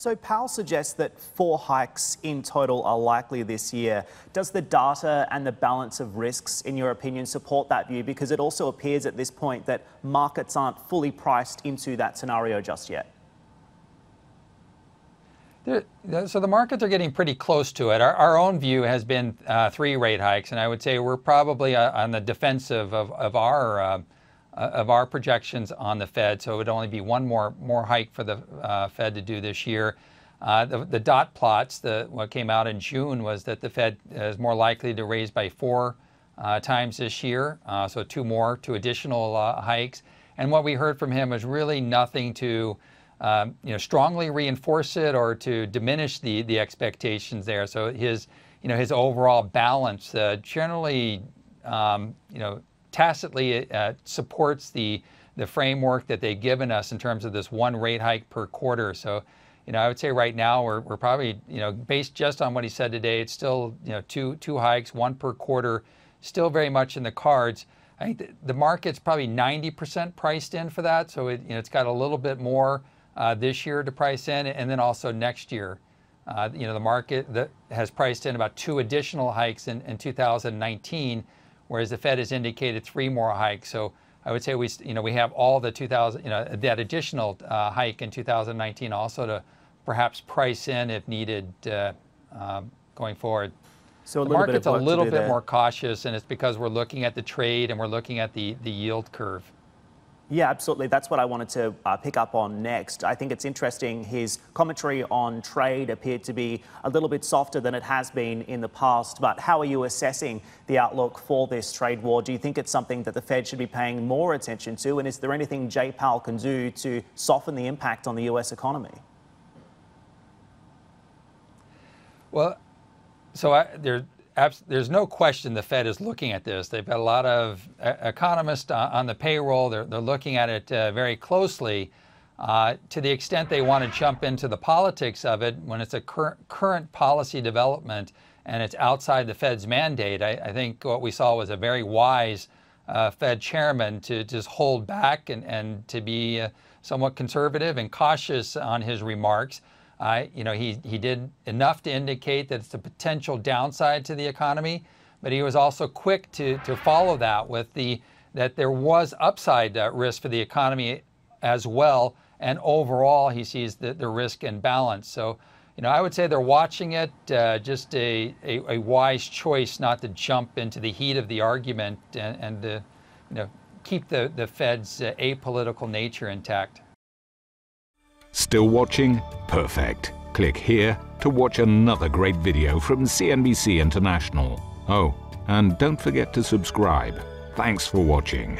So Powell suggests that 4 hikes in total are likely this year. Does the data and the balance of risks, in your opinion, support that view? Because it also appears at this point that markets aren't fully priced into that scenario just yet. So the markets are getting pretty close to it. Our own view has been 3 rate hikes, and I would say we're probably on the defensive of our projections on the Fed. So it would only be one more hike for the Fed to do this year. The dot plots, what came out in June was that the Fed is more likely to raise by 4 times this year, so 2 additional hikes. And what we heard from him was really nothing to strongly reinforce it or to diminish the expectations there. So his overall balance generally tacitly supports the framework that they've given us in terms of this 1 rate hike per quarter. So I would say right now we're probably based just on what he said today, it's still two hikes, 1 per quarter, still very much in the cards. I think the market's probably 90% priced in for that, so it's got a little bit more this year to price in, and then also next year. The market that has priced in about 2 additional hikes in 2019, whereas the Fed has indicated 3 more hikes. So I would say we have all the that additional hike in 2019 also to perhaps price in if needed going forward. So the market's a little bit more cautious, and it's because we're looking at the trade and we're looking at the yield curve. Yeah, absolutely. That's what I wanted to pick up on next. I think it's interesting his commentary on trade appeared to be a little bit softer than it has been in the past. But how are you assessing the outlook for this trade war? Do you think it's something that the Fed should be paying more attention to? And is there anything Jay Powell can do to soften the impact on the US economy? Well, so there's no question the Fed is looking at this. They've got a lot of economists on the payroll. They're looking at it very closely. To the extent they want to jump into the politics of it, when it's a current policy development and it's outside the Fed's mandate, I think what we saw was a very wise Fed chairman to just hold back and to be somewhat conservative and cautious on his remarks. He did enough to indicate that it's a potential downside to the economy, but he was also quick to follow that with that there was upside risk for the economy as well, and overall he sees the risk and balance. So, I would say they're watching it, just a wise choice not to jump into the heat of the argument and to keep the Fed's apolitical nature intact. Still watching? Perfect. Click here to watch another great video from CNBC International. Oh, and don't forget to subscribe. Thanks for watching.